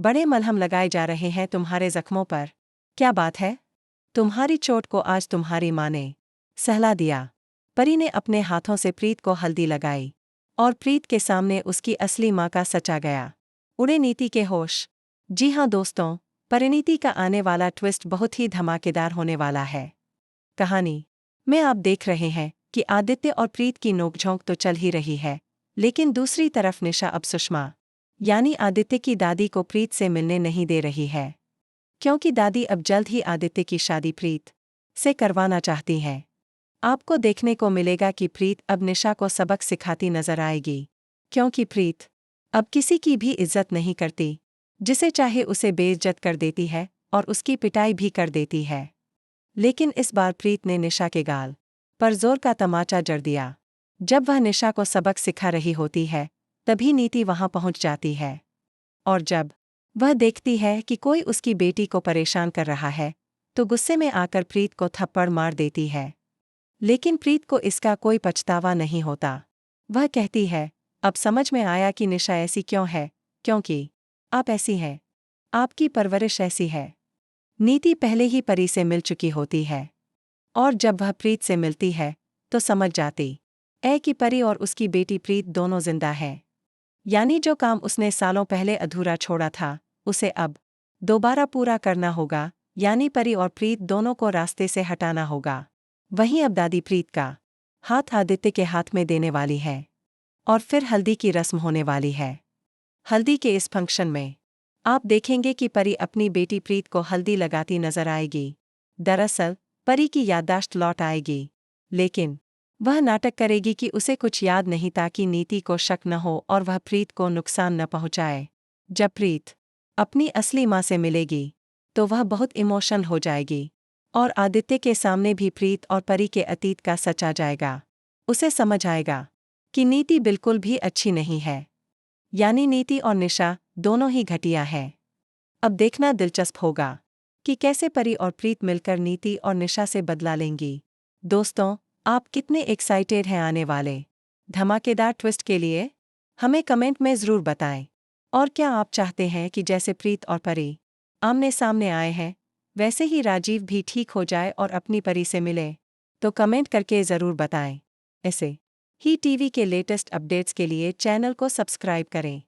बड़े मलहम लगाए जा रहे हैं तुम्हारे जख्मों पर। क्या बात है? तुम्हारी चोट को आज तुम्हारी माँ ने सहला दिया। परी ने अपने हाथों से प्रीत को हल्दी लगाई और प्रीत के सामने उसकी असली माँ का सच आ गया। उड़े नीति के होश। जी हाँ दोस्तों, परिणीति का आने वाला ट्विस्ट बहुत ही धमाकेदार होने वाला है। कहानी में आप देख रहे हैं कि आदित्य और प्रीत की नोकझोंक तो चल ही रही है, लेकिन दूसरी तरफ निशा अब सुषमा यानी आदित्य की दादी को प्रीत से मिलने नहीं दे रही है, क्योंकि दादी अब जल्द ही आदित्य की शादी प्रीत से करवाना चाहती है। आपको देखने को मिलेगा कि प्रीत अब निशा को सबक सिखाती नजर आएगी, क्योंकि प्रीत अब किसी की भी इज्जत नहीं करती, जिसे चाहे उसे बेइज्जत कर देती है और उसकी पिटाई भी कर देती है। लेकिन इस बार प्रीत ने निशा के गाल पर जोर का तमाचा जड़ दिया। जब वह निशा को सबक सिखा रही होती है, तभी नीति वहां पहुंच जाती है, और जब वह देखती है कि कोई उसकी बेटी को परेशान कर रहा है, तो गुस्से में आकर प्रीत को थप्पड़ मार देती है। लेकिन प्रीत को इसका कोई पछतावा नहीं होता। वह कहती है, अब समझ में आया कि निशा ऐसी क्यों है, क्योंकि आप ऐसी हैं, आपकी परवरिश ऐसी है। नीति पहले ही परी से मिल चुकी होती है, और जब वह प्रीत से मिलती है तो समझ जाती है कि परी और उसकी बेटी प्रीत दोनों जिंदा हैं। यानी जो काम उसने सालों पहले अधूरा छोड़ा था, उसे अब दोबारा पूरा करना होगा, यानी परी और प्रीत दोनों को रास्ते से हटाना होगा। वहीं अब दादी प्रीत का हाथ आदित्य के हाथ में देने वाली है, और फिर हल्दी की रस्म होने वाली है। हल्दी के इस फंक्शन में आप देखेंगे कि परी अपनी बेटी प्रीत को हल्दी लगाती नजर आएगी। दरअसल परी की याददाश्त लौट आएगी, लेकिन वह नाटक करेगी कि उसे कुछ याद नहीं, ताकि नीति को शक न हो और वह प्रीत को नुकसान न पहुंचाए। जब प्रीत अपनी असली माँ से मिलेगी तो वह बहुत इमोशनल हो जाएगी, और आदित्य के सामने भी प्रीत और परी के अतीत का सच आ जाएगा। उसे समझ आएगा कि नीति बिल्कुल भी अच्छी नहीं है, यानी नीति और निशा दोनों ही घटिया हैं। अब देखना दिलचस्प होगा कि कैसे परी और प्रीत मिलकर नीति और निशा से बदला लेंगी। दोस्तों, आप कितने एक्साइटेड हैं आने वाले धमाकेदार ट्विस्ट के लिए? हमें कमेंट में ज़रूर बताएं। और क्या आप चाहते हैं कि जैसे प्रीत और परी आमने सामने आए हैं, वैसे ही राजीव भी ठीक हो जाए और अपनी परी से मिले? तो कमेंट करके ज़रूर बताएं। ऐसे ही टीवी के लेटेस्ट अपडेट्स के लिए चैनल को सब्सक्राइब करें।